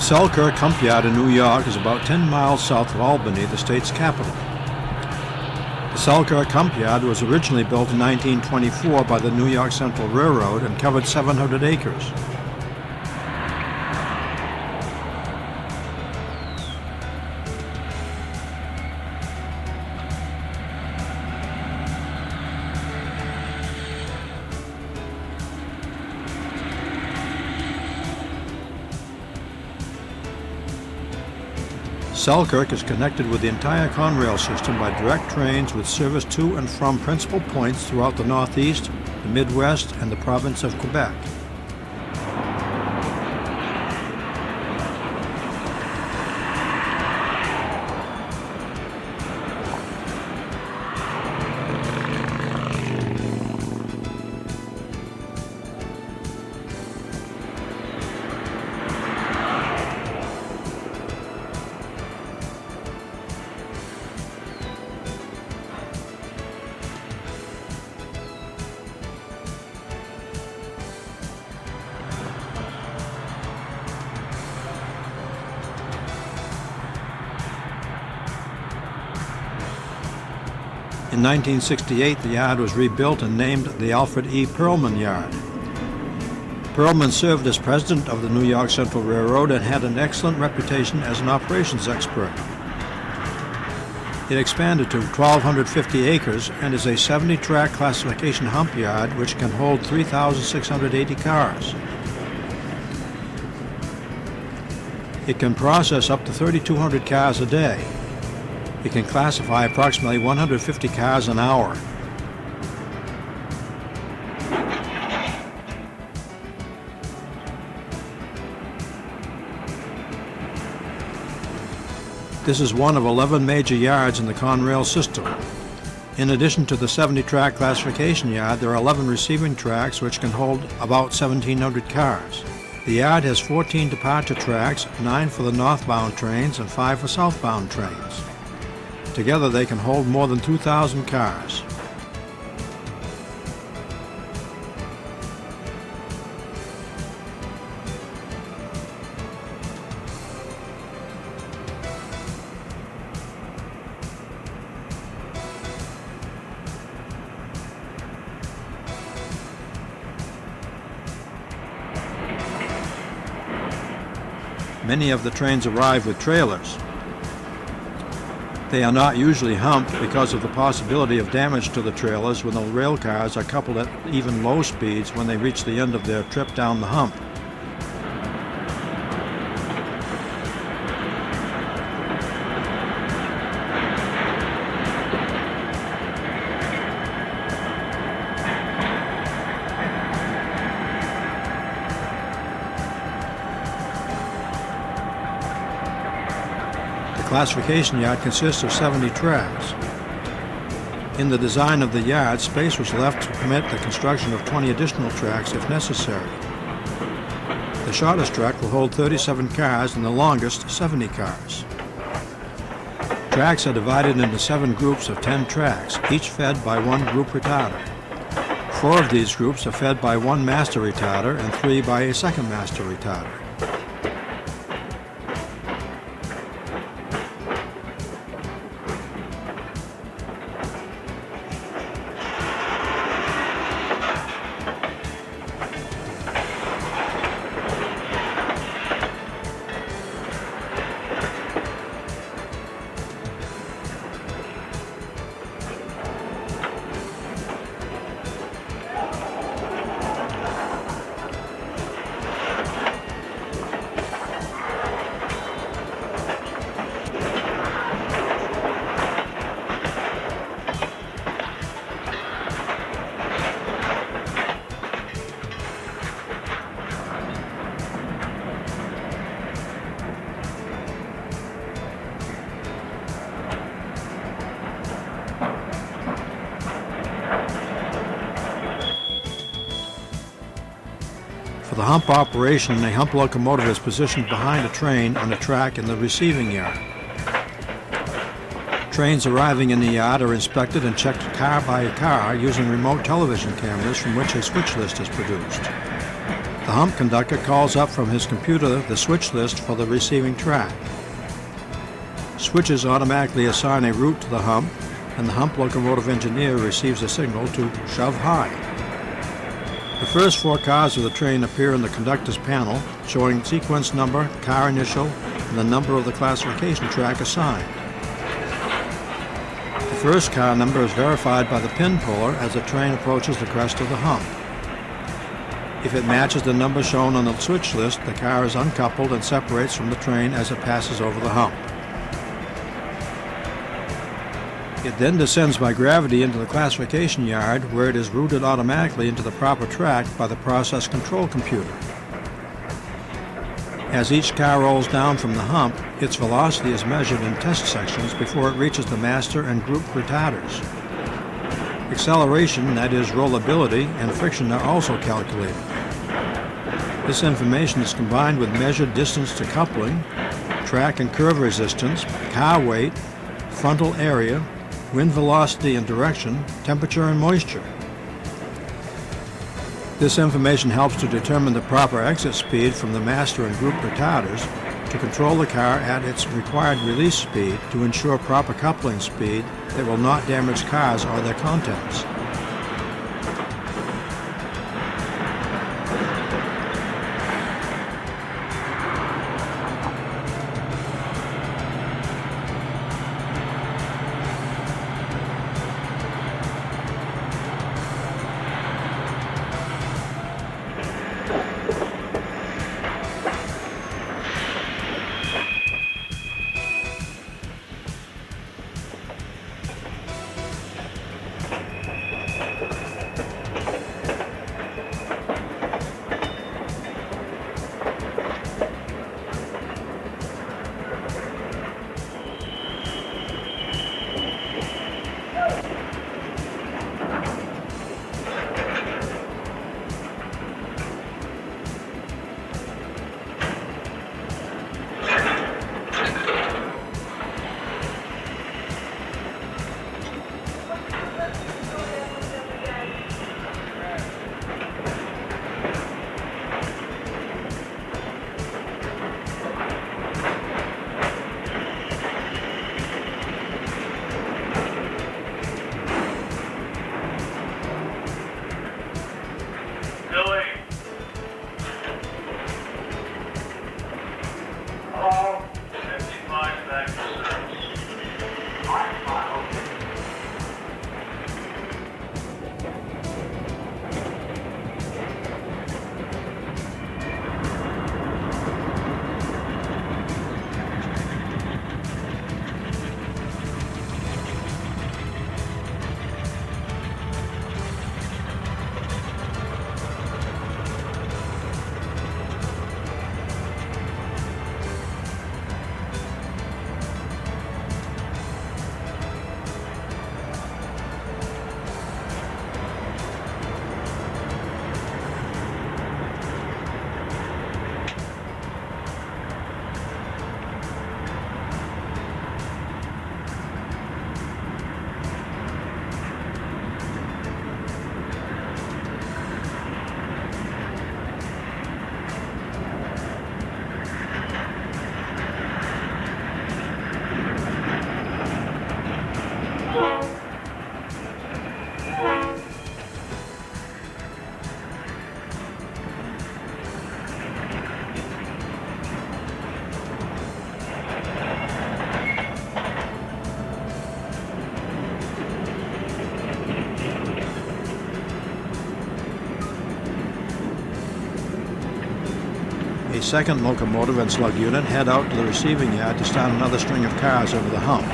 Selkirk Hump Yard in New York is about 10 miles south of Albany, the state's capital. The Selkirk Hump Yard was originally built in 1924 by the New York Central Railroad and covered 700 acres. Selkirk is connected with the entire Conrail system by direct trains with service to and from principal points throughout the Northeast, the Midwest, and the province of Quebec. In 1968, the yard was rebuilt and named the Alfred E. Perlman Yard. Perlman served as president of the New York Central Railroad and had an excellent reputation as an operations expert. It expanded to 1,250 acres and is a 70-track classification hump yard which can hold 3,680 cars. It can process up to 3,200 cars a day. It can classify approximately 150 cars an hour. This is one of 11 major yards in the Conrail system. In addition to the 70-track classification yard, there are 11 receiving tracks which can hold about 1,700 cars. The yard has 14 departure tracks, 9 for the northbound trains and 5 for southbound trains. Together they can hold more than 2,000 cars. Many of the trains arrive with trailers. They are not usually humped because of the possibility of damage to the trailers when the rail cars are coupled at even low speeds when they reach the end of their trip down the hump. The classification yard consists of 70 tracks. In the design of the yard, space was left to permit the construction of 20 additional tracks if necessary. The shortest track will hold 37 cars and the longest 70 cars. Tracks are divided into 7 groups of 10 tracks, each fed by one group retarder. 4 of these groups are fed by one master retarder and 3 by a second master retarder. For the hump operation, a hump locomotive is positioned behind a train on a track in the receiving yard. Trains arriving in the yard are inspected and checked car by car using remote television cameras from which a switch list is produced. The hump conductor calls up from his computer the switch list for the receiving track. Switches automatically assign a route to the hump, and the hump locomotive engineer receives a signal to shove high. The first 4 cars of the train appear in the conductor's panel, showing sequence number, car initial, and the number of the classification track assigned. The first car number is verified by the pin puller as the train approaches the crest of the hump. If it matches the number shown on the switch list, the car is uncoupled and separates from the train as it passes over the hump. It then descends by gravity into the classification yard, where it is routed automatically into the proper track by the process control computer. As each car rolls down from the hump, its velocity is measured in test sections before it reaches the master and group retarders. Acceleration, that is rollability, and friction are also calculated. This information is combined with measured distance to coupling, track and curve resistance, car weight, frontal area, wind velocity and direction, temperature and moisture. This information helps to determine the proper exit speed from the master and group retarders to control the car at its required release speed to ensure proper coupling speed that will not damage cars or their contents. A second locomotive and slug unit head out to the receiving yard to start another string of cars over the hump.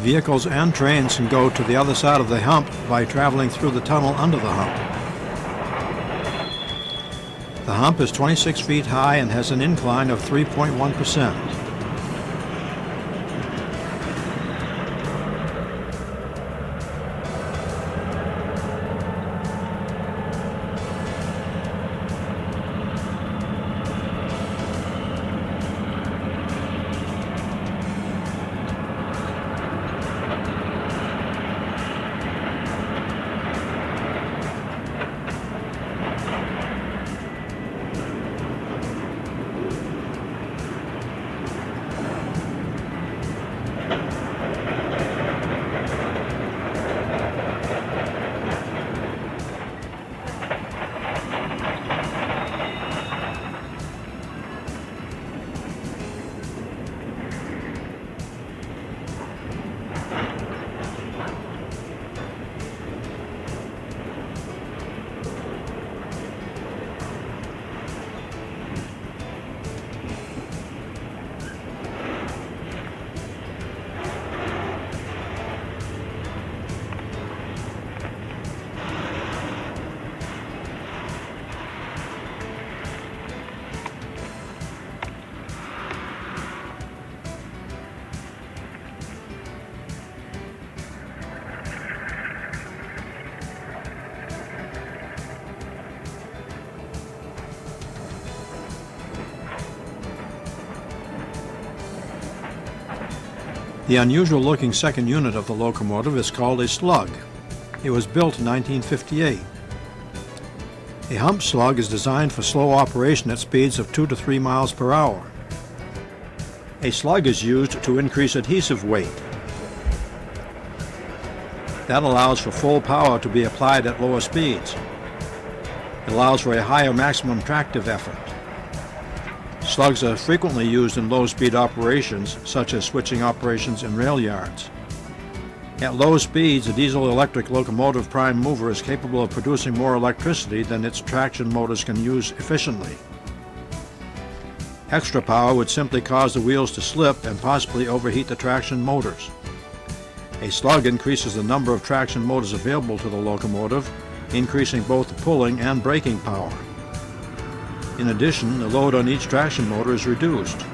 Vehicles and trains can go to the other side of the hump by traveling through the tunnel under the hump. The hump is 26 feet high and has an incline of 3.1%. The unusual-looking second unit of the locomotive is called a slug. It was built in 1958. A hump slug is designed for slow operation at speeds of 2 to 3 miles per hour. A slug is used to increase adhesive weight. That allows for full power to be applied at lower speeds. It allows for a higher maximum tractive effort. Slugs are frequently used in low-speed operations, such as switching operations in rail yards. At low speeds, a diesel-electric locomotive prime mover is capable of producing more electricity than its traction motors can use efficiently. Extra power would simply cause the wheels to slip and possibly overheat the traction motors. A slug increases the number of traction motors available to the locomotive, increasing both the pulling and braking power. In addition, the load on each traction motor is reduced.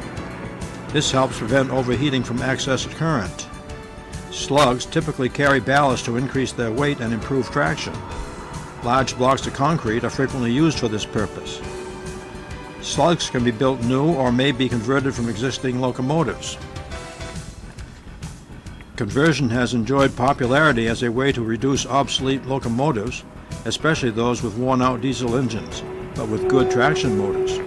This helps prevent overheating from excess current. Slugs typically carry ballast to increase their weight and improve traction. Large blocks of concrete are frequently used for this purpose. Slugs can be built new or may be converted from existing locomotives. Conversion has enjoyed popularity as a way to reduce obsolete locomotives, especially those with worn-out diesel engines, but with good traction motors.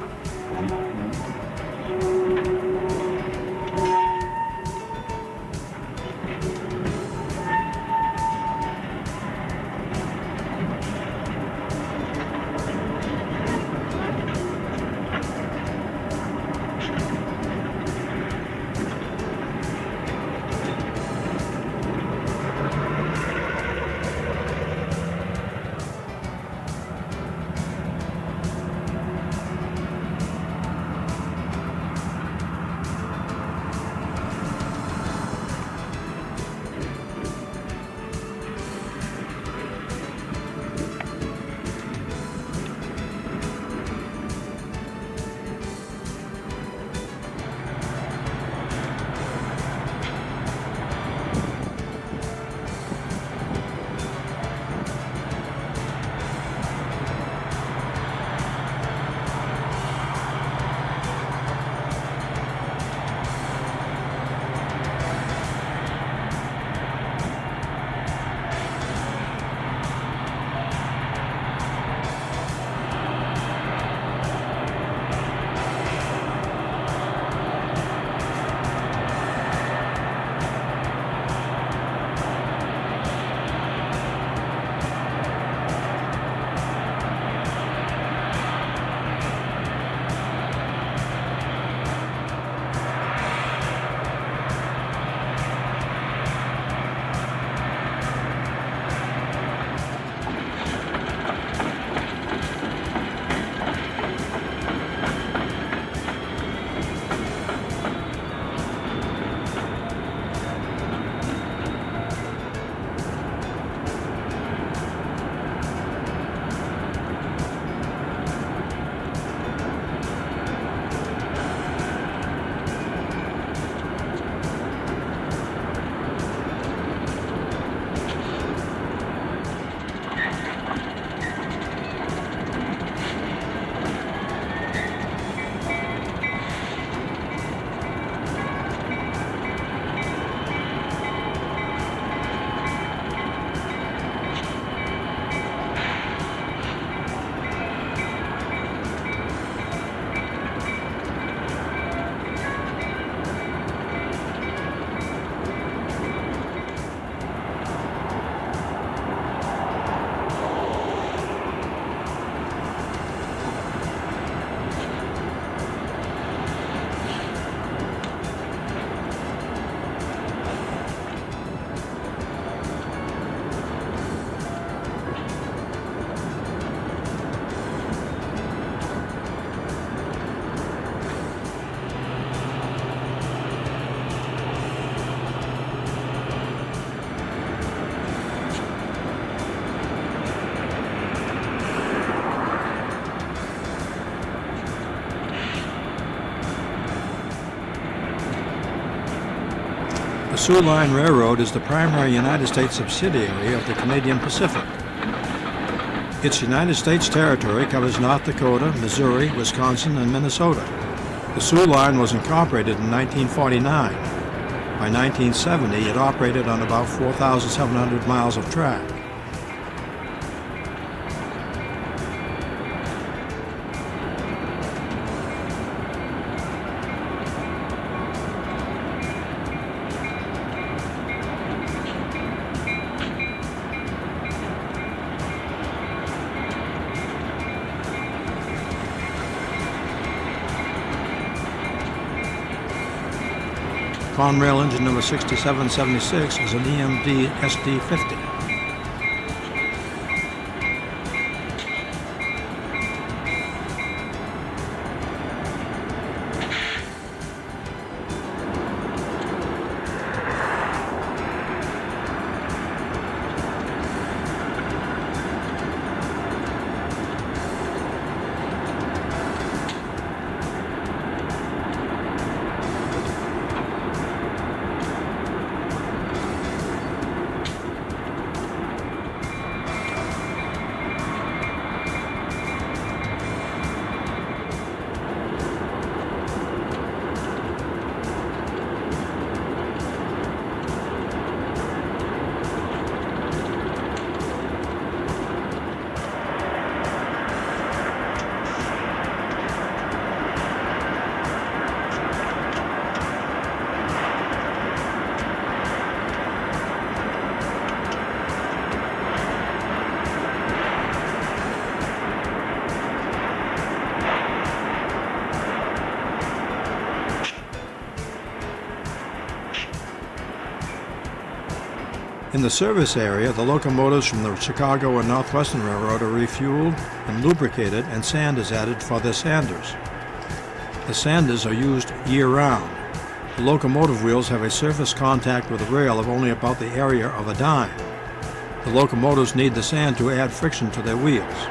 The Soo Line Railroad is the primary United States subsidiary of the Canadian Pacific. Its United States territory covers North Dakota, Missouri, Wisconsin, and Minnesota. The Soo Line was incorporated in 1949. By 1970, it operated on about 4,700 miles of track. Conrail engine number 6776 is an EMD SD50. In the service area, the locomotives from the Chicago and Northwestern Railroad are refueled and lubricated, and sand is added for their sanders. The sanders are used year-round. The locomotive wheels have a surface contact with the rail of only about the area of a dime. The locomotives need the sand to add friction to their wheels.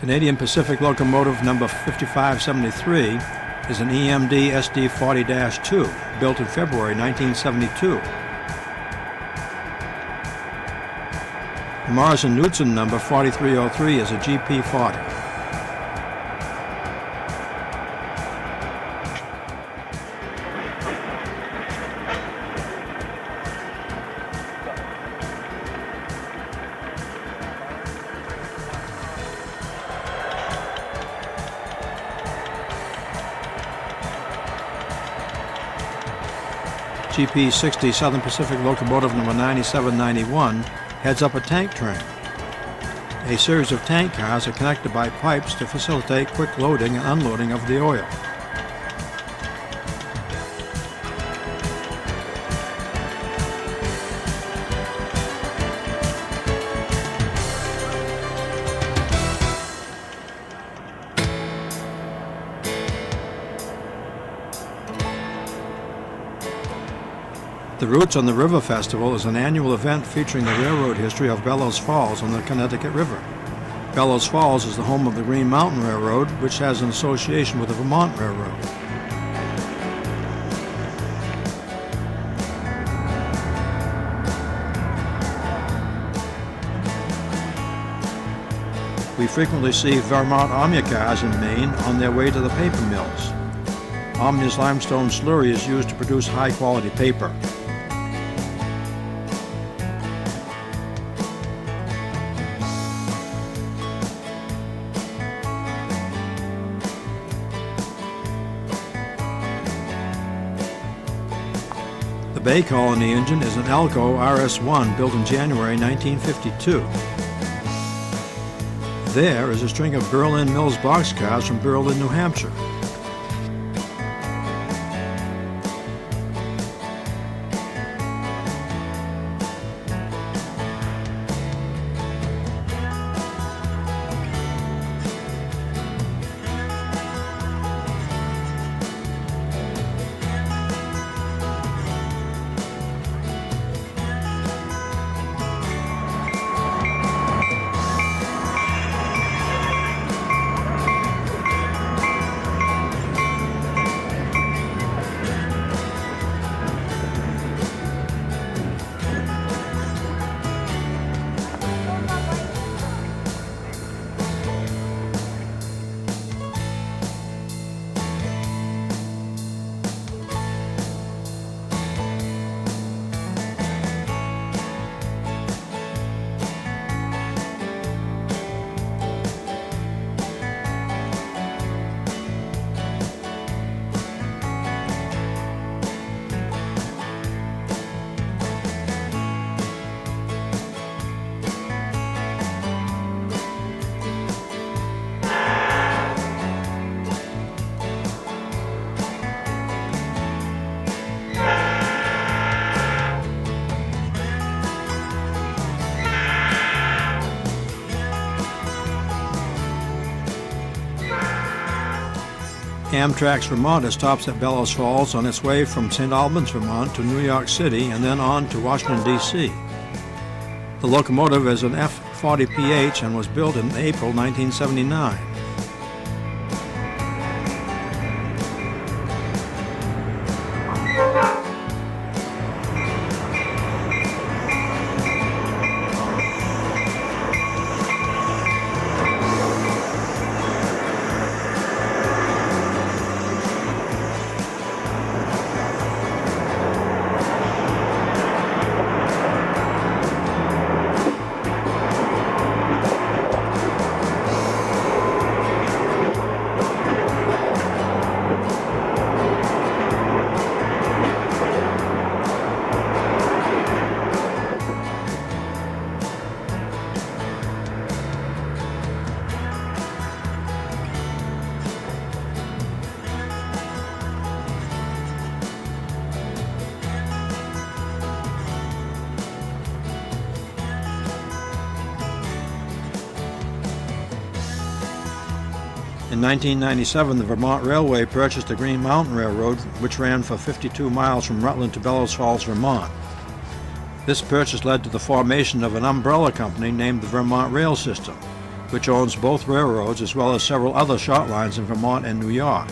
Canadian Pacific locomotive number 5573 is an EMD SD40-2, built in February 1972. The Morrison Knudsen number 4303 is a GP40. GP60 Southern Pacific locomotive number 9791 heads up a tank train. A series of tank cars are connected by pipes to facilitate quick loading and unloading of the oil. The Roots on the River Festival is an annual event featuring the railroad history of Bellows Falls on the Connecticut River. Bellows Falls is the home of the Green Mountain Railroad, which has an association with the Vermont Railroad. We frequently see Vermont Omnia cars in Maine on their way to the paper mills. Omnia's limestone slurry is used to produce high-quality paper. The Bay Colony engine is an Alco RS-1 built in January 1952. There is a string of Berlin Mills boxcars from Berlin, New Hampshire. Amtrak's Vermont stops at Bellows Falls on its way from St. Albans, Vermont to New York City and then on to Washington, D.C. The locomotive is an F40PH and was built in April 1979. In 1997, the Vermont Railway purchased the Green Mountain Railroad, which ran for 52 miles from Rutland to Bellows Falls, Vermont. This purchase led to the formation of an umbrella company named the Vermont Rail System, which owns both railroads as well as several other short lines in Vermont and New York.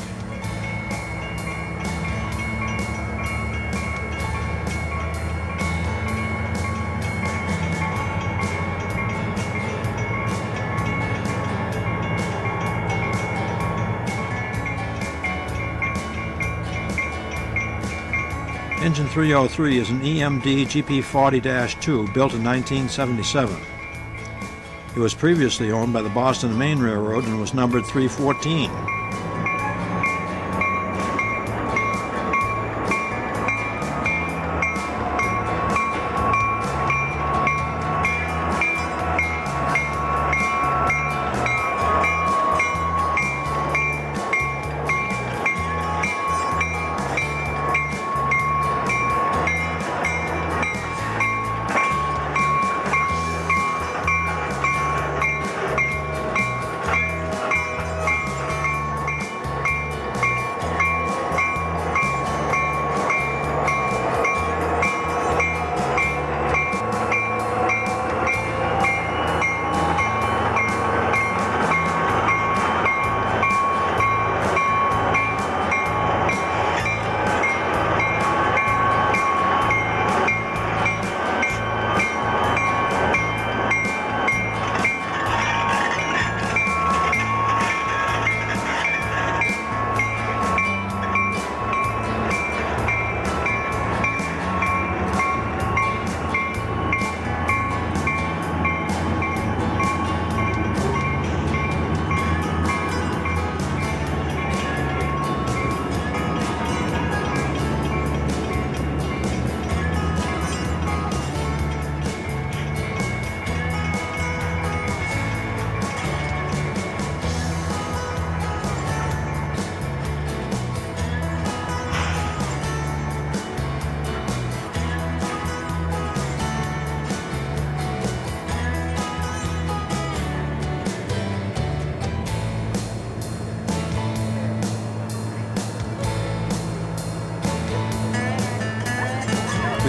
Engine 303 is an EMD GP40-2 built in 1977. It was previously owned by the Boston and Maine Railroad and was numbered 314.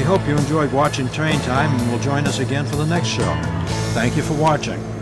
hope you enjoyed watching Train Time and will join us again for the next show. Thank you for watching.